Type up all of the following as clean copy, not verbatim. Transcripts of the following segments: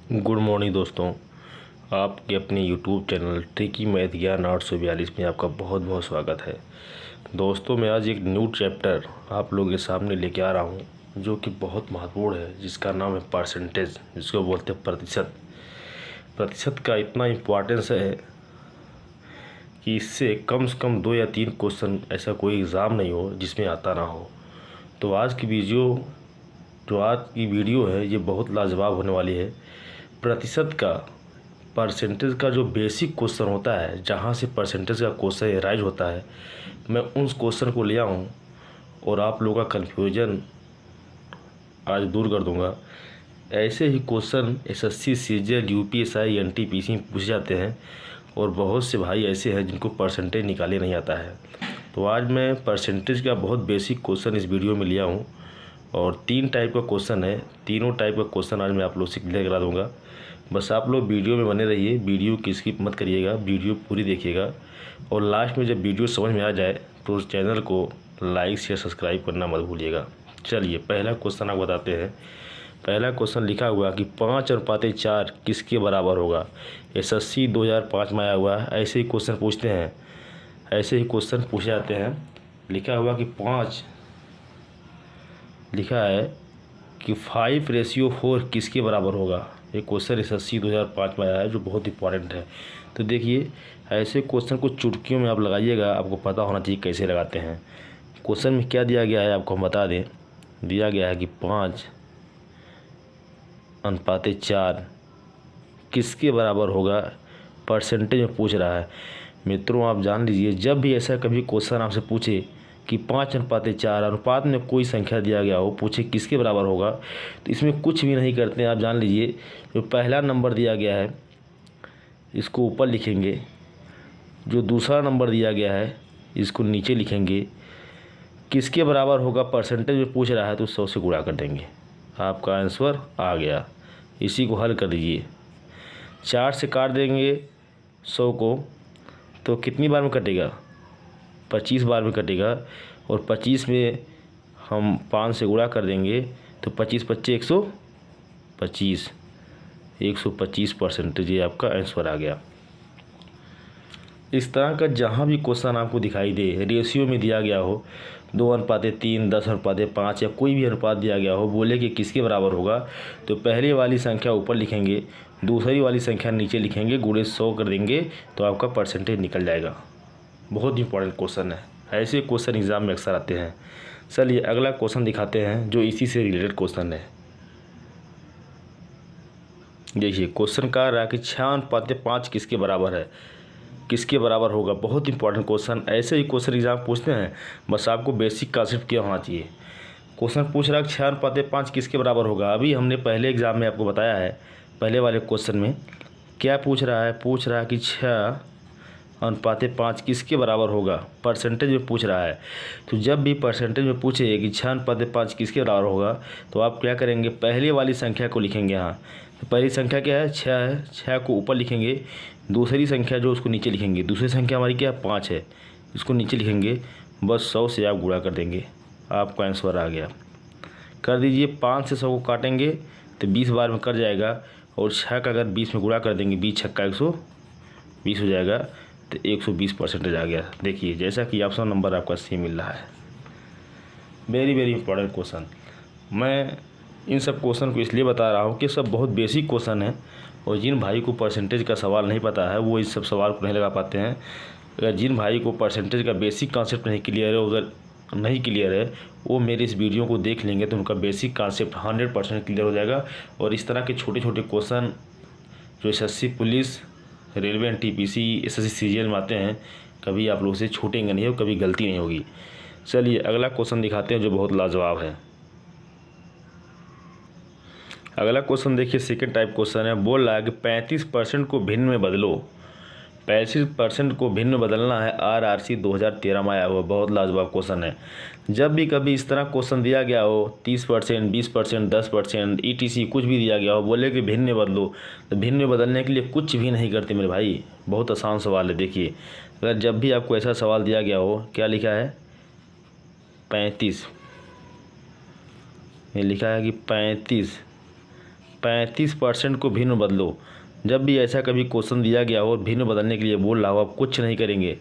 Good morning दोस्तों। आपके अपने यूट्यूब चैनल ट्रिकी मैथ ज्ञान 842 में आपका बहुत बहुत स्वागत है। दोस्तों, मैं आज एक न्यू चैप्टर आप लोगों के सामने लेके आ रहा हूँ जो कि बहुत महत्वपूर्ण है, जिसका नाम है परसेंटेज, जिसको बोलते हैं प्रतिशत। प्रतिशत का इतना इम्पोर्टेंस है कि इससे कम से कम 2 या 3 क्वेश्चन ऐसा कोई एग्ज़ाम नहीं हो जिसमें आता ना हो। तो आज की वीडियो है ये बहुत लाजवाब होने वाली है। प्रतिशत का, परसेंटेज का जो बेसिक क्वेश्चन होता है, जहाँ से परसेंटेज का क्वेश्चन राइज होता है, मैं उस क्वेश्चन को लिया हूँ और आप लोगों का कन्फ्यूजन आज दूर कर दूँगा। ऐसे ही question SSC, CGL, UPSC, NTPC में पूछे जाते हैं और बहुत से भाई ऐसे हैं जिनको परसेंटेज निकाले नहीं आता है। तो आज मैं परसेंटेज का बहुत बेसिक क्वेश्चन इस वीडियो में लिया हूँ और 3 टाइप का क्वेश्चन है। तीनों टाइप का क्वेश्चन आज मैं आप लोग से क्लियर करा दूँगा। बस आप लोग वीडियो में बने रहिए, वीडियो की स्किप मत करिएगा, वीडियो पूरी देखिएगा और लास्ट में जब वीडियो समझ में आ जाए तो उस चैनल को लाइक शेयर सब्सक्राइब करना मत भूलिएगा। चलिए पहला क्वेश्चन आपको बताते हैं। पहला क्वेश्चन लिखा हुआ कि 5:4 किसके बराबर होगा। एसएससी 2005 में आया हुआ है। ऐसे ही क्वेश्चन पूछते हैं, ऐसे ही क्वेश्चन पूछे जाते हैं। लिखा हुआ कि 5 लिखा है कि 5:4 किसके बराबर होगा। ये क्वेश्चन एसएससी 2005 में आया है जो बहुत इंपॉर्टेंट है। तो देखिए, ऐसे क्वेश्चन को चुटकियों में आप लगाइएगा, आपको पता होना चाहिए कैसे लगाते हैं। क्वेश्चन में क्या दिया गया है आपको हम बता दें। दिया गया है कि 5:4 किसके बराबर होगा, परसेंटेज में पूछ रहा है। मित्रों, आप जान लीजिए, जब भी ऐसा कभी क्वेश्चन आपसे पूछे कि 5:4 अनुपात में कोई संख्या दिया गया हो, पूछे किसके बराबर होगा, तो इसमें कुछ भी नहीं करते हैं। आप जान लीजिए, जो पहला नंबर दिया गया है इसको ऊपर लिखेंगे, जो दूसरा नंबर दिया गया है इसको नीचे लिखेंगे। किसके बराबर होगा परसेंटेज में पूछ रहा है तो 100 से गुणा कर देंगे, आपका आंसर आ गया। इसी को हल कर दीजिए। 4 से काट देंगे 100 को तो कितनी बार में कटेगा, 25 बार में कटेगा। और 25 में हम 5 से गुणा कर देंगे तो 25×25 125, 125 परसेंटेज ये आपका आंसर आ गया। इस तरह का जहाँ भी क्वेश्चन आपको दिखाई दे, रेशियो में दिया गया हो 2:3, 10:5 या कोई भी अनुपात दिया गया हो, बोले कि किसके बराबर होगा, तो पहले वाली संख्या ऊपर लिखेंगे, दूसरी वाली संख्या नीचे लिखेंगे, गुणे 100 कर देंगे तो आपका परसेंटेज निकल जाएगा। बहुत इंपॉर्टेंट क्वेश्चन है, ऐसे क्वेश्चन एग्जाम में अक्सर आते हैं। चलिए अगला क्वेश्चन दिखाते हैं जो इसी से रिलेटेड क्वेश्चन है। देखिए क्वेश्चन कह रहा है कि 6:5 किसके बराबर है, किसके बराबर होगा। बहुत इंपॉर्टेंट क्वेश्चन, ऐसे ही क्वेश्चन एग्जाम पूछते हैं, बस आपको बेसिक कांसेप्ट क्या होना चाहिए। क्वेश्चन पूछ रहा है 6:5 किसके बराबर होगा। अभी हमने पहले एग्जाम में आपको बताया है, पहले वाले क्वेश्चन में क्या पूछ रहा है, पूछ रहा है कि 6:5 किसके बराबर होगा, परसेंटेज में पूछ रहा है। तो जब भी परसेंटेज में पूछे कि 6:5 किसके बराबर होगा, तो आप क्या करेंगे, पहले वाली संख्या को लिखेंगे। यहाँ तो पहली संख्या क्या है, 6 है, 6 को ऊपर लिखेंगे, दूसरी संख्या जो उसको नीचे लिखेंगे। दूसरी संख्या हमारी क्या है, 5 है, इसको नीचे लिखेंगे, बस 100 से आप गुणा कर देंगे, आपका आंसर आ गया। कर दीजिए, 5 से 100 को काटेंगे तो 20 बार में कट जाएगा और 6 का अगर 20 में गुणा कर देंगे, 20×6 120 हो जाएगा, तो 120 परसेंटेज आ गया। देखिए जैसा कि ऑप्शन नंबर आपका सी मिल रहा है। Very very important question. मैं इन सब क्वेश्चन को इसलिए बता रहा हूँ कि सब बहुत बेसिक क्वेश्चन है और जिन भाई को परसेंटेज का सवाल नहीं पता है वो इस सब सवाल को नहीं लगा पाते हैं। अगर जिन भाई को परसेंटेज का बेसिक कॉन्सेप्ट नहीं क्लियर है, अगर नहीं क्लियर है, वो मेरे इस वीडियो को देख लेंगे तो उनका बेसिक कॉन्सेप्ट 100% क्लियर हो जाएगा। और इस तरह के छोटे छोटे क्वेश्चन जो SSC police, railway, NTPC, SSC CGL में आते हैं, कभी आप लोग से छूटेंगे नहीं और कभी गलती नहीं होगी। चलिए अगला क्वेश्चन दिखाते हैं जो बहुत लाजवाब है। अगला क्वेश्चन देखिए, सेकंड टाइप क्वेश्चन है। बोल रहा है कि 35% को भिन्न में बदलो। 35% को भिन्न में बदलना है। आरआरसी 2013 में आया हुआ बहुत लाजवाब क्वेश्चन है। जब भी कभी इस तरह क्वेश्चन दिया गया हो, 30%, 20%, 10%, ईटीसी कुछ भी दिया गया हो, बोले कि भिन्न में बदलो, तो भिन्न में बदलने के लिए कुछ भी नहीं करते मेरे भाई। बहुत आसान सवाल है। देखिए अगर जब भी आपको ऐसा सवाल दिया गया हो, क्या लिखा है, 35, ये लिखा है कि 35% को भिन्न बदलो। जब भी ऐसा कभी क्वेश्चन दिया गया हो और भिन्न बदलने के लिए बोल रहा हो, आप कुछ नहीं करेंगे,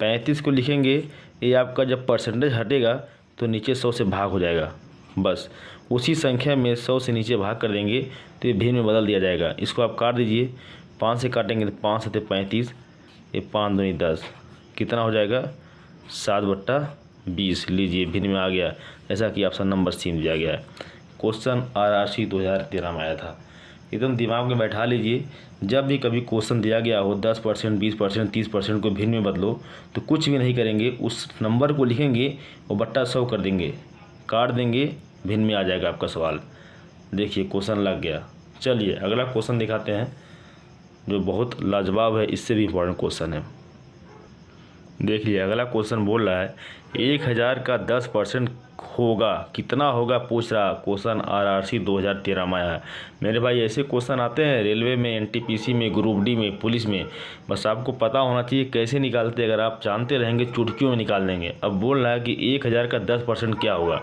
35 को लिखेंगे, ये आपका जब परसेंटेज हटेगा तो नीचे 100 से भाग हो जाएगा, बस उसी संख्या में 100 से नीचे भाग कर देंगे तो ये भिन्न में बदल दिया जाएगा। इसको आप काट दीजिए, 5 से काटेंगे तो 5 7 35, ये 5 दूनी 10, कितना हो जाएगा 7/20। लीजिए भिन्न में आ गया, जैसा कि ऑप्शन नंबर सी में दिया गया है। क्वेश्चन RRC 2013 में आया था। एकदम दिमाग में बैठा लीजिए, जब भी कभी क्वेश्चन दिया गया हो 10%, 20%, 30% को भिन्न में बदलो, तो कुछ भी नहीं करेंगे, उस नंबर को लिखेंगे और बट्टा 100 कर देंगे, काट देंगे, भिन्न में आ जाएगा आपका सवाल। देखिए क्वेश्चन लग गया। चलिए अगला क्वेश्चन दिखाते हैं जो बहुत लाजवाब है, इससे भी इम्पोर्टेंट क्वेश्चन है। देखिए अगला क्वेश्चन बोल रहा है 1000 का 10% होगा कितना होगा, पूछ रहा। क्वेश्चन RRC 2013 में आया है। मेरे भाई ऐसे क्वेश्चन आते हैं रेलवे में, NTPC में, ग्रुप डी में, पुलिस में, बस आपको पता होना चाहिए कैसे निकालते। अगर आप जानते रहेंगे चुटकियों में निकाल देंगे। अब बोल रहा है कि 1000 का 10% क्या होगा।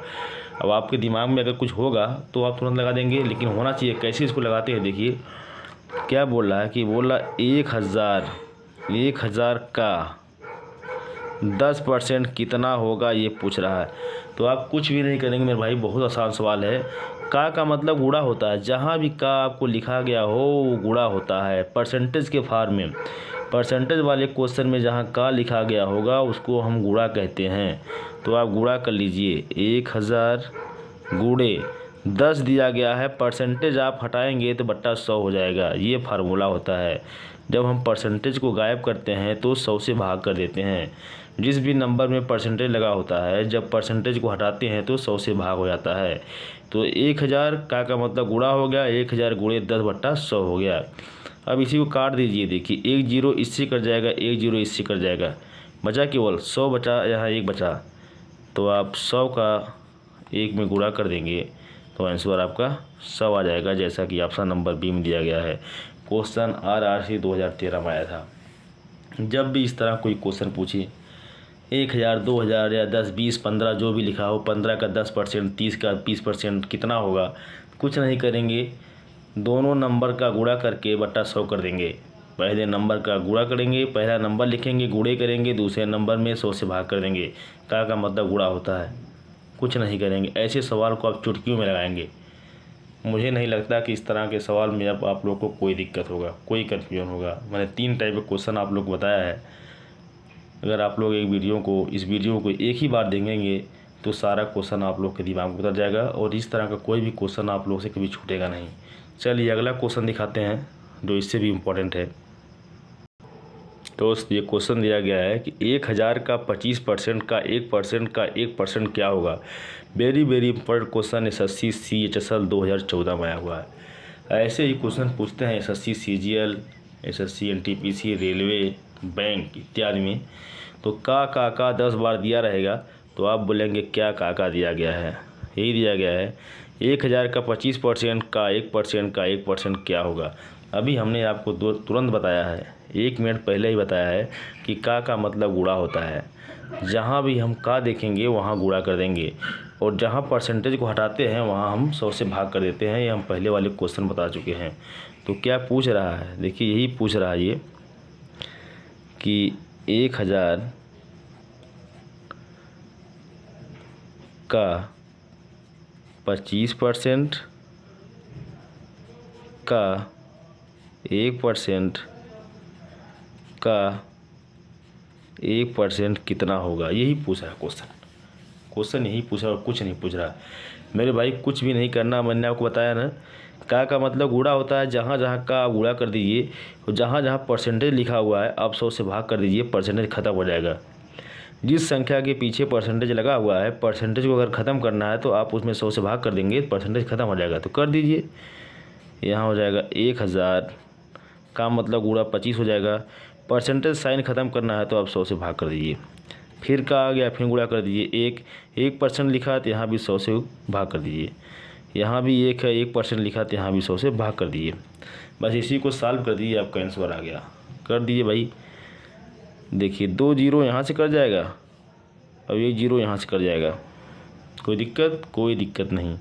अब आपके दिमाग में अगर कुछ होगा तो आप तुरंत लगा देंगे, लेकिन होना चाहिए। कैसे इसको लगाते हैं देखिए क्या बोल रहा है कि बोल रहा 1000 का 10% कितना होगा, ये पूछ रहा है। तो आप कुछ भी नहीं करेंगे मेरे भाई, बहुत आसान सवाल है। का मतलब गुणा होता है, जहाँ भी का आपको लिखा गया हो वो गुणा होता है परसेंटेज के फॉर्म में। परसेंटेज वाले क्वेश्चन में जहाँ का लिखा गया होगा उसको हम गुणा कहते हैं। तो आप गुणा कर लीजिए, 1000 गुणे 10 दिया गया है, परसेंटेज आप हटाएंगे तो बट्टा 100 हो जाएगा। ये फार्मूला होता है। जब हम परसेंटेज को गायब करते हैं तो 100 से भाग कर देते हैं। जिस भी नंबर में परसेंटेज लगा होता है, जब परसेंटेज को हटाते हैं तो 100 से भाग हो जाता है। तो 1000 का मतलब गुणा हो गया, 1000 गुणे 10/100 हो गया। अब इसी को काट दीजिए। देखिए 1 0 इससे कट जाएगा, 1 0 इससे कट जाएगा, बचा केवल 100 बचा, यहाँ 1 बचा। तो आप 100 का 1 में गुणा कर देंगे तो आंसर आपका 100 आ जाएगा, जैसा कि ऑप्शन नंबर बी में दिया गया है। क्वेश्चन RRC 2013 में आया था। जब भी इस तरह कोई क्वेश्चन पूछिए 1000, 2000 या 10, 20, 15 जो भी लिखा हो, 15 का 10%, 30 का 20% कितना होगा, कुछ नहीं करेंगे, दोनों नंबर का गुणा करके बट्टा 100 कर देंगे। पहले नंबर का गुणा करेंगे, पहला नंबर लिखेंगे, गुणे करेंगे, दूसरे नंबर में 100 से भाग कर देंगे। का मतलब गुणा होता है, कुछ नहीं करेंगे। ऐसे सवाल को आप चुटकियों में लगाएंगे। मुझे नहीं लगता कि इस तरह के सवाल में अब आप लोग को कोई दिक्कत होगा, कोई कन्फ्यूजन होगा। मैंने 3 टाइप का क्वेश्चन आप लोग को बताया है। अगर आप लोग इस वीडियो को एक ही बार देखेंगे तो सारा क्वेश्चन आप लोग के दिमाग में उतर जाएगा और इस तरह का कोई भी क्वेश्चन आप लोग से कभी छूटेगा नहीं। चलिए अगला क्वेश्चन दिखाते हैं जो इससे भी इम्पोर्टेंट है। दोस्त ये क्वेश्चन दिया गया है कि 1000 का 25% का 1% क्या होगा। Very important question SSC CHSL 2014 में आया हुआ है। ऐसे ही क्वेश्चन पूछते हैं SSC CGL, SSC NTPC, railway, bank इत्यादि में। तो का 10 बार दिया रहेगा तो आप बोलेंगे क्या का दिया गया है। यही दिया गया है 1000 का 25% का 1% क्या होगा। अभी हमने आपको तुरंत बताया है, 1 मिनट पहले ही बताया है कि का मतलब गुणा होता है। जहाँ भी हम का देखेंगे वहाँ गुणा कर देंगे और जहाँ परसेंटेज को हटाते हैं वहाँ हम 100 से भाग कर देते हैं। ये हम पहले वाले क्वेश्चन बता चुके हैं। तो क्या पूछ रहा है, देखिए यही पूछ रहा है ये कि 1000 का 25% का 1% का 1% कितना होगा। यही पूछ रहा है क्वेश्चन यही पूछ रहा है और कुछ नहीं पूछ रहा। मेरे भाई कुछ भी नहीं करना, मैंने आपको बताया ना। का मतलब गुणा होता है, जहाँ जहाँ का आप गुणा कर दीजिए और जहाँ जहाँ परसेंटेज लिखा हुआ है आप 100 से भाग कर दीजिए, परसेंटेज ख़त्म हो जाएगा। जिस संख्या के पीछे परसेंटेज लगा हुआ है, परसेंटेज को अगर ख़त्म करना है तो आप उसमें 100 से भाग कर देंगे, परसेंटेज ख़त्म हो जाएगा। तो कर दीजिए, यहाँ हो जाएगा 1000 का मतलब गुणा 25 हो जाएगा। परसेंटेज साइन ख़त्म करना है तो आप 100 से भाग कर दीजिए। फिर का आ गया, फिर गुणा कर दीजिए। 1% लिखा तो यहाँ भी 100 से भाग कर दीजिए। यहाँ भी 1 है, 1% लिखा तो यहाँ भी 100 से भाग कर दीजिए। बस इसी को सॉल्व कर दीजिए, आपका आंसर आ गया। कर दीजिए भाई। देखिए 2 0 यहाँ से कट जाएगा, अब 1 0 यहाँ से कट जाएगा। कोई दिक्कत नहीं।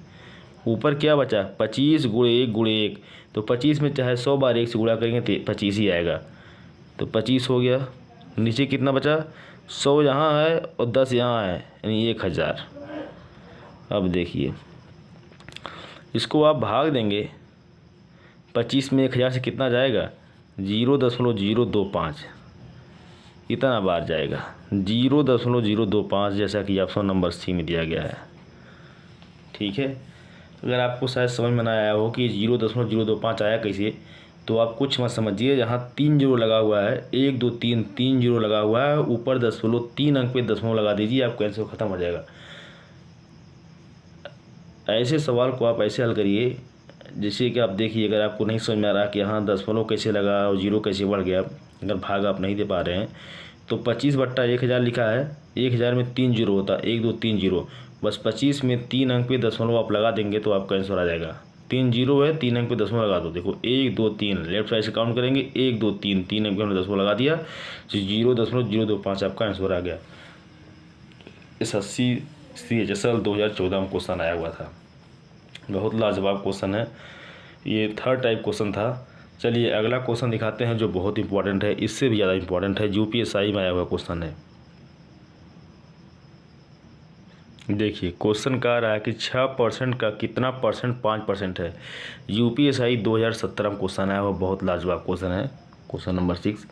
ऊपर क्या बचा 25 गुणे 1 गुणे 1, तो 25 में चाहे 100 बार 1 से गुणा करेंगे तो 25 ही आएगा, तो 25 हो गया। नीचे कितना बचा 100 यहाँ है और 10 यहाँ है, यानी 1000। अब देखिए इसको आप भाग देंगे 25 में 1000 से कितना जाएगा 0.025, इतना बार जाएगा 0.025, जैसा कि ऑप्शन नंबर सी में दिया गया है। ठीक है, अगर आपको शायद समझ में ना आया हो कि 0.025 आया कैसे, तो आप कुछ मत समझिए। यहाँ 3 जीरो लगा हुआ है, 1 2 3 3 जीरो लगा हुआ है, ऊपर 3 अंक पे दशमलव लगा दीजिए, आपका आंसर खत्म हो जाएगा। ऐसे सवाल को आप ऐसे हल करिए जैसे कि आप देखिए, अगर आपको नहीं समझ में आ रहा कि यहाँ दशमलव कैसे लगा और जीरो कैसे बढ़ गया, अगर भाग आप नहीं दे पा रहे हैं, तो 25/1000 लिखा है, 1000 में 3 जीरो होता है, 1 2 3 जीरो, बस 25 में 3 अंक पे दशमलव आप लगा देंगे तो आपका आंसर आ जाएगा। 3 जीरो है, 3 अंक पे दशमलव लगा दो, देखो 1 2 3, लेफ्ट साइड से काउंट करेंगे 1 2 3, 3 अंक पे हमने दशमलव लगा दिया, तो 0.025 आपका आंसर आ गया। SSC CHSL 2014 में क्वेश्चन आया हुआ था, बहुत लाजवाब क्वेश्चन है, ये 3rd टाइप क्वेश्चन था। चलिए अगला क्वेश्चन दिखाते हैं जो बहुत इंपॉर्टेंट है, इससे भी ज़्यादा इंपॉर्टेंट है, UPSI में आया हुआ क्वेश्चन है। देखिए क्वेश्चन कह रहा है कि 6% का कितना परसेंट 5% है। UPSI 2017 में क्वेश्चन आया हुआ, बहुत लाजवाब क्वेश्चन है। क्वेश्चन नंबर 6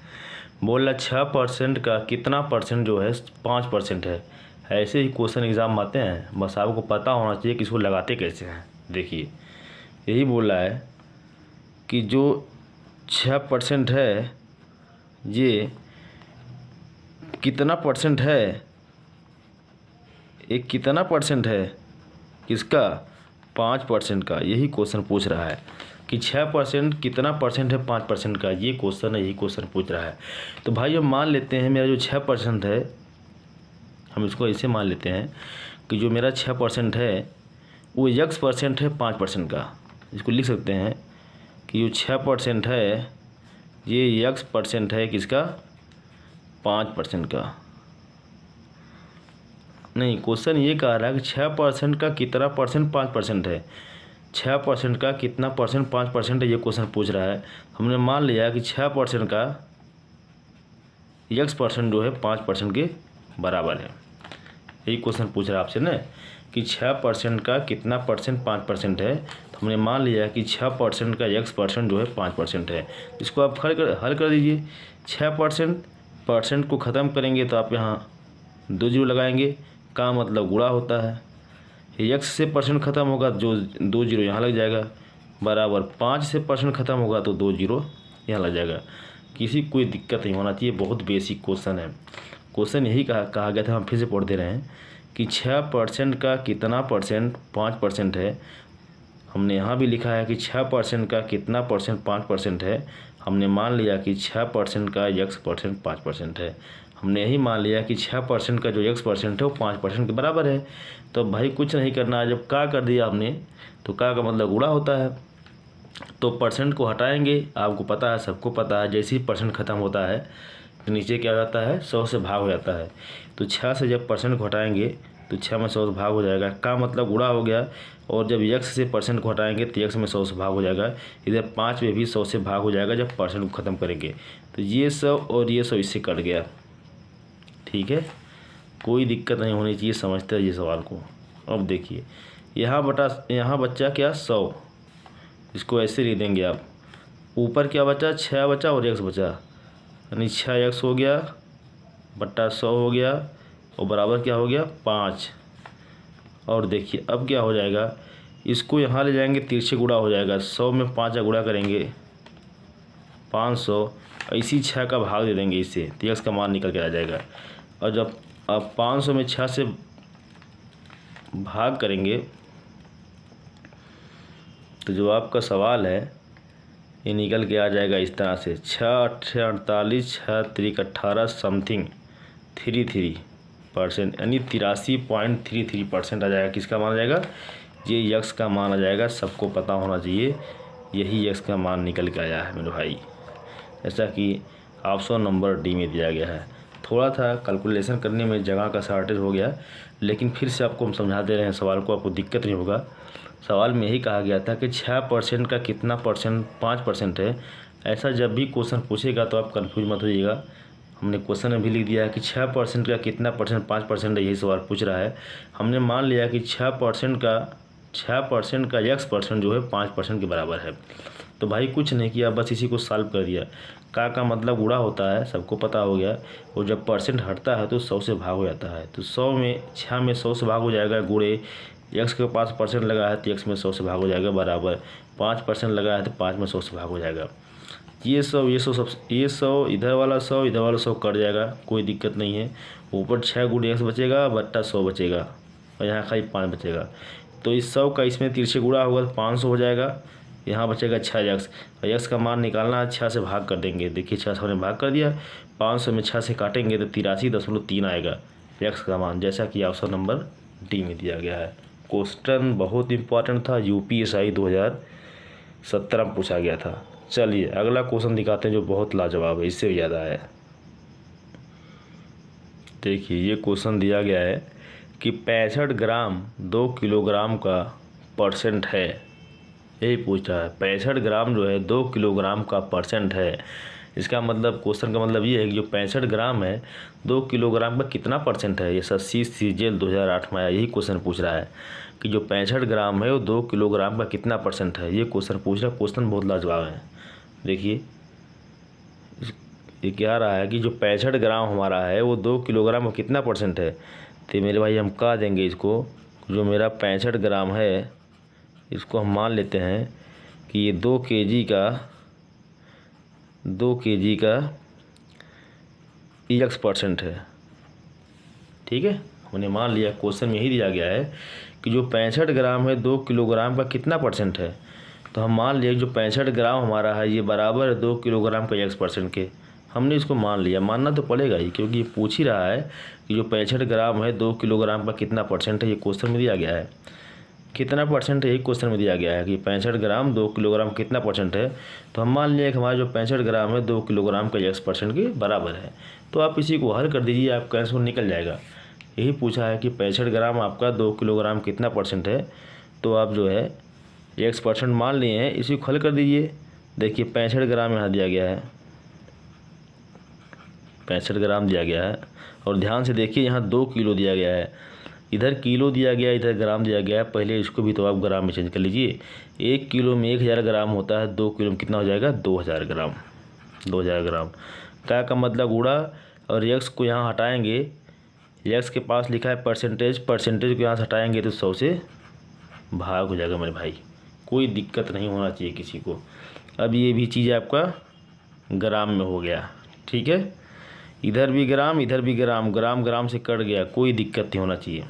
बोल रहा 6% का कितना परसेंट जो है 5% है। ऐसे ही क्वेश्चन एग्जाम में आते हैं, बस आपको पता होना चाहिए कि इसको लगाते कैसे हैं। देखिए यही बोल रहा है कि जो 6% है ये कितना परसेंट है, एक कितना परसेंट है किसका 5% का, यही क्वेश्चन पूछ रहा है कि 6% कितना परसेंट है 5% का, ये क्वेश्चन है, यही क्वेश्चन पूछ रहा है। तो भाई हम मान लेते हैं मेरा जो 6% है, हम इसको ऐसे मान लेते हैं कि जो मेरा 6% है वो x% है 5% का। इसको लिख सकते हैं कि जो 6% है ये x% है किसका 5% का। नहीं, क्वेश्चन ये कह रहा है कि 6% का कितना परसेंट 5% है, 6% का कितना परसेंट 5% है, ये क्वेश्चन पूछ रहा है। हमने मान लिया कि 6% का x% जो है 5% के बराबर है, यही क्वेश्चन पूछ रहा है आपसे ना कि 6% का कितना परसेंट 5% है। तो हमने मान लिया कि 6% का x% जो है 5% है। इसको आप हल कर दीजिए। 6% को ख़त्म करेंगे तो आप यहाँ 2 जीरो लगाएंगे, का मतलब गुणा होता है, x से परसेंट ख़त्म होगा जो 2 जीरो यहाँ लग जाएगा, बराबर 5 से परसेंट ख़त्म होगा तो 2 जीरो यहाँ लग जाएगा। किसी कोई दिक्कत नहीं होना चाहिए, बहुत बेसिक क्वेश्चन है। क्वेश्चन यही कहा गया था, हम फिर से पढ़ दे रहे हैं कि 6% का कितना परसेंट 5% है। हमने यहाँ भी लिखा है कि 6% का कितना परसेंट 5% है। हमने मान लिया कि 6% का x% 5% है। हमने यही मान लिया कि 6% का जो x% है वो 5% के बराबर है। तो भाई कुछ नहीं करना है, जब का कर दिया हमने तो का मतलब गुणा होता है, तो परसेंट को हटाएंगे। आपको पता है, सबको पता है, जैसे ही परसेंट ख़त्म होता है तो नीचे क्या हो जाता है 100 से भाग हो जाता है। तो 6 से जब परसेंट को हटाएंगे तो 6 में 100 से भाग हो जाएगा, का मतलब गुणा हो गया। और जब x से परसेंट को हटाएंगे तो x में 100 से भाग हो जाएगा। इधर 5 में भी 100 से भाग हो जाएगा जब परसेंट को ख़त्म करेंगे। तो ये 100 और ये 100 इससे कट गया। ठीक है, कोई दिक्कत नहीं होनी चाहिए, समझते रहिए सवाल को। अब देखिए यहाँ बच्चा क्या 100, इसको ऐसे लिख देंगे आप। ऊपर क्या बचा 6 बचा और x बचा, यानी 6x हो गया बट्टा 100 हो गया और बराबर क्या हो गया 5। और देखिए अब क्या हो जाएगा, इसको यहाँ ले जाएंगे तिरछे गुणा हो जाएगा। 100 में 5 का गुणा करेंगे 500, इसी 6 का भाग दे देंगे इससे, तो x का मान निकल के आ जाएगा। और जब आप 500 में 6 से भाग करेंगे तो जो आपका सवाल है ये निकल के आ जाएगा इस तरह से 6 8 48 6 3 18 समथिंग 33%, यानी 83.33% आ जाएगा। किसका मान आ जाएगा, ये यक्स का मान आ जाएगा। सबको पता होना चाहिए, यही यक्स का मान निकल के आया है मेरे भाई, जैसा कि ऑप्शन नंबर डी में दिया गया है। थोड़ा था कैलकुलेशन करने में जगह का शॉर्टेज हो गया, लेकिन फिर से आपको हम समझा दे रहे हैं सवाल को, आपको दिक्कत नहीं होगा। सवाल में यही कहा गया था कि 6% का कितना परसेंट 5% है। ऐसा जब भी क्वेश्चन पूछेगा तो आप कन्फ्यूज मत होइएगा। हमने क्वेश्चन में भी लिख दिया है कि 6% का कितना परसेंट 5% है, यही सवाल पूछ रहा है। हमने मान लिया कि 6% का x% जो है 5% के बराबर है। तो भाई कुछ नहीं किया, बस इसी को सॉल्व कर दिया। का मतलब गुणा होता है, सबको पता हो गया। और जब परसेंट हटता है तो 100 से भाग हो जाता है। तो 6 में 100 से भाग हो जाएगा, गुणे x के पास परसेंट लगा है तो x में 100 से भाग हो जाएगा, बराबर 5% लगा है तो 5 में 100 से भाग हो जाएगा। ये 100 इधर वाला 100 कट जाएगा, कोई दिक्कत नहीं है। ऊपर 6 गुणे x बचेगा बट्टा 100 बचेगा, और यहाँ खाली 5 बचेगा। तो इस 100 का इसमें तिरछे गुणा होगा तो 500 हो जाएगा। यहाँ बचेगा 6x, और x का मान निकालना है, 6 से भाग कर देंगे। देखिए 6 से हमने भाग कर दिया, 500 में 6 से काटेंगे तो 83.3 आएगा x का मान, जैसा कि ऑप्शन नंबर डी में दिया गया है। क्वेश्चन बहुत इंपॉर्टेंट था, UPSI 2017 में पूछा गया था। चलिए अगला क्वेश्चन दिखाते हैं जो बहुत लाजवाब है, इससे ज़्यादा है। देखिए ये क्वेश्चन दिया गया है कि 65 ग्राम 2 किलोग्राम का परसेंट है, यही पूछ रहा है। 65 ग्राम जो है 2 किलोग्राम का परसेंट है। इसका मतलब क्वेश्चन का मतलब ये है कि जो 65 ग्राम है 2 किलोग्राम का कितना परसेंट है। ये SSC CGL 2008 में आया, यही क्वेश्चन पूछ रहा है कि जो 65 ग्राम है वो 2 किलोग्राम का कितना परसेंट है। ये क्वेश्चन पूछ रहा है, क्वेश्चन बहुत लाजवाब है। देखिए ये क्या रहा है कि जो 65 ग्राम हमारा है वो 2 किलोग्राम का कितना परसेंट है। तो मेरे भाई हम कह देंगे इसको, जो मेरा 65 ग्राम है इसको हम मान लेते हैं कि ये 2 kg का x% है। ठीक है, हमने मान लिया, क्वेश्चन में यही दिया गया है कि जो 65 ग्राम है 2 किलोग्राम का कितना परसेंट है। तो हम मान लिया जो 65 ग्राम हमारा है ये बराबर है 2 किलोग्राम का x% के। हमने इसको मान लिया, मानना तो पड़ेगा ही, क्योंकि ये पूछ ही रहा है कि जो 65 ग्राम है 2 किलोग्राम का कितना परसेंट है। ये क्वेश्चन में दिया गया है, कितना परसेंट है, यही क्वेश्चन में दिया गया है कि 65 ग्राम 2 किलोग्राम कितना परसेंट है। तो हम मान लिया कि हमारा जो 65 ग्राम है 2 किलोग्राम का x% के बराबर है। तो आप इसी को हल कर दीजिए, आपका आंसर निकल जाएगा। यही पूछा है कि 65 ग्राम आपका 2 किलोग्राम कितना परसेंट है। तो आप जो है x% मान लिए हैं, इसी को हल कर दीजिए। देखिए 65 ग्राम यहाँ दिया गया है, 65 ग्राम दिया गया है। और ध्यान से देखिए यहाँ 2 किलो दिया गया है, इधर किलो दिया गया है, इधर ग्राम दिया गया है। पहले इसको भी तो आप ग्राम में चेंज कर लीजिए। 1 किलो में 1000 ग्राम होता है, 2 किलो में कितना हो जाएगा 2000 ग्राम। 2000 ग्राम का मतलब गुणा, और x को यहाँ हटाएंगे, x के पास लिखा है परसेंटेज को यहाँ से हटाएंगे तो 100 से भाग हो जाएगा मेरे भाई। कोई दिक्कत नहीं होना चाहिए किसी को। अब ये भी चीज़ आपका ग्राम में हो गया, ठीक है। इधर भी ग्राम इधर भी ग्राम, ग्राम से कट गया, कोई दिक्कत नहीं होना चाहिए।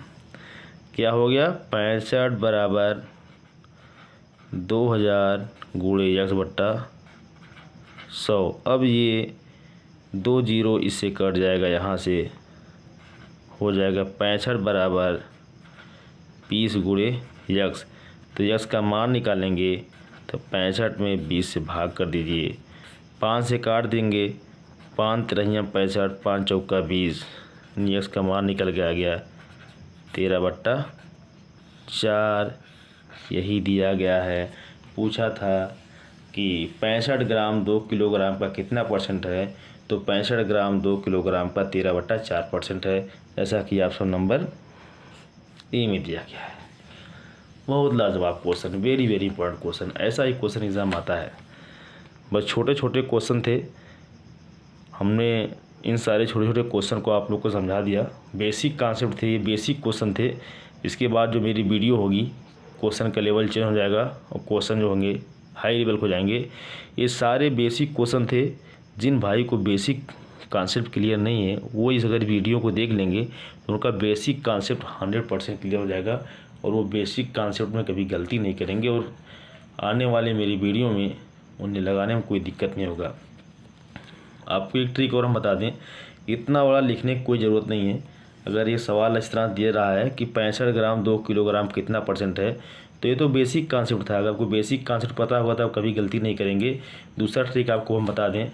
क्या हो गया 65 बराबर 2000 गुणे x/100। अब ये 2 जीरो इससे कट जाएगा, यहाँ से हो जाएगा 65 बराबर 20 गुणे x। तो x का मान निकालेंगे तो 65 में 20 से भाग कर दीजिए, 5 से काट देंगे, 5 तिरहिया 65, 5 चौका 20, x का मान निकल के आ गया 13/4। यही दिया गया है। पूछा था कि 65 ग्राम 2 किलोग्राम का कितना परसेंट है। तो 65 ग्राम 2 किलोग्राम का 13/4% है, जैसा कि ऑप्शन नंबर ए में दिया गया है। बहुत लाजवाब क्वेश्चन, वेरी इंपॉर्टेंट क्वेश्चन। ऐसा ही क्वेश्चन एग्जाम आता है। बस छोटे छोटे क्वेश्चन थे, हमने इन सारे छोटे छोटे क्वेश्चन को आप लोग को समझा दिया। बेसिक कॉन्सेप्ट थे, ये बेसिक क्वेश्चन थे। इसके बाद जो मेरी वीडियो होगी क्वेश्चन का लेवल चेंज हो जाएगा और क्वेश्चन जो होंगे हाई लेवल हो जाएंगे। ये सारे बेसिक क्वेश्चन थे। जिन भाई को बेसिक कॉन्सेप्ट क्लियर नहीं है वो इस अगर वीडियो को देख लेंगे तो उनका बेसिक कॉन्सेप्ट 100% क्लियर हो जाएगा, और वो बेसिक कॉन्सेप्ट में कभी गलती नहीं करेंगे, और आने वाले मेरी वीडियो में उन्हें लगाने में कोई दिक्कत नहीं होगा। आपको एक ट्रिक और हम बता दें, इतना बड़ा लिखने की कोई ज़रूरत नहीं है। अगर ये सवाल इस तरह दे रहा है कि 65 ग्राम 2 किलोग्राम कितना परसेंट है, तो ये तो बेसिक कॉन्सेप्ट था। अगर आपको बेसिक कॉन्सेप्ट पता होगा तो आप कभी गलती नहीं करेंगे। दूसरा ट्रिक आपको हम बता दें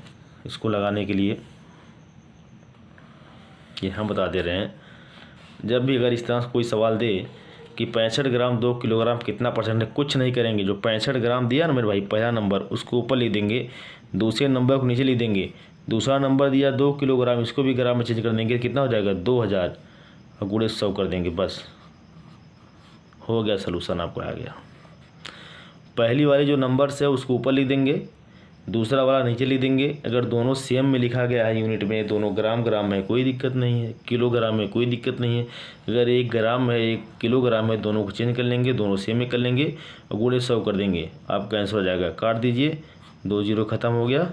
इसको लगाने के लिए, ये हम बता दे रहे हैं। जब भी अगर इस तरह से कोई सवाल दे कि 65 ग्राम 2 किलोग्राम कितना परसेंट है, कुछ नहीं करेंगे। जो 65 ग्राम दिया ना मेरे भाई, पहला नंबर उसको ऊपर लिख देंगे, दूसरे नंबर को नीचे लिख देंगे। दूसरा नंबर दिया 2 किलोग्राम, इसको भी ग्राम में चेंज कर देंगे, कितना हो जाएगा 2000 और गुणे 100 कर देंगे, बस हो गया, सलूशन आपको आ गया। पहली वाली जो नंबर्स है उसको ऊपर लिख देंगे, दूसरा वाला नीचे लिख देंगे। अगर दोनों सेम में लिखा गया है यूनिट में, दोनों ग्राम ग्राम में, कोई दिक्कत नहीं है। किलोग्राम में कोई दिक्कत नहीं है। अगर 1 ग्राम है 1 किलोग्राम है, दोनों को चेंज कर लेंगे, दोनों सेम में कर लेंगे और गुणे 100 कर देंगे, आपका आंसर हो जाएगा। काट दीजिए, 2 जीरो ख़त्म हो गया।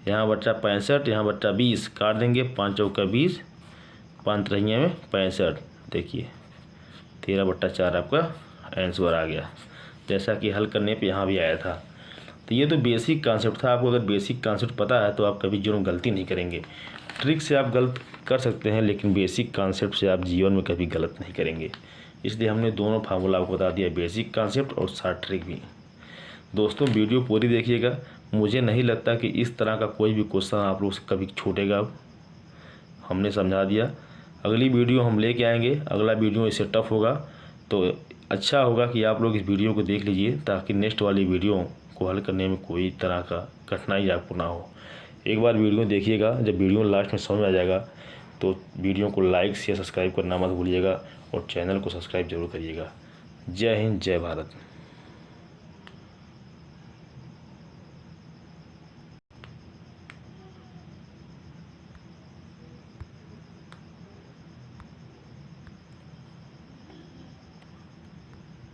यहाँ बच्चा 65, यहाँ बच्चा 20, काट देंगे, 5 चौका 20, 5 रहिए में 65, देखिए 13/4 आपका आंसर आ गया, जैसा कि हल करने पे यहाँ भी आया था। तो ये तो बेसिक कॉन्सेप्ट था। आपको अगर बेसिक कॉन्सेप्ट पता है तो आप कभी जीवन में गलती नहीं करेंगे। ट्रिक से आप गलत कर सकते हैं, लेकिन बेसिक कॉन्सेप्ट से आप जीवन में कभी गलत नहीं करेंगे। इसलिए हमने दोनों फार्मूला आपको बता दिया, बेसिक कॉन्सेप्ट और शॉर्ट ट्रिक भी। दोस्तों वीडियो पूरी देखिएगा। मुझे नहीं लगता कि इस तरह का कोई भी क्वेश्चन आप लोग से कभी छूटेगा। अब हमने समझा दिया। अगली वीडियो हम लेके आएंगे, अगला वीडियो इससे टफ होगा। तो अच्छा होगा कि आप लोग इस वीडियो को देख लीजिए, ताकि नेक्स्ट वाली वीडियो को हल करने में कोई तरह का कठिनाई आपको ना हो। एक बार वीडियो देखिएगा, जब वीडियो लास्ट में समझ आ जाएगा तो वीडियो को लाइक शेयर सब्सक्राइब करना मत भूलिएगा और चैनल को सब्सक्राइब जरूर करिएगा। जय हिंद, जय भारत।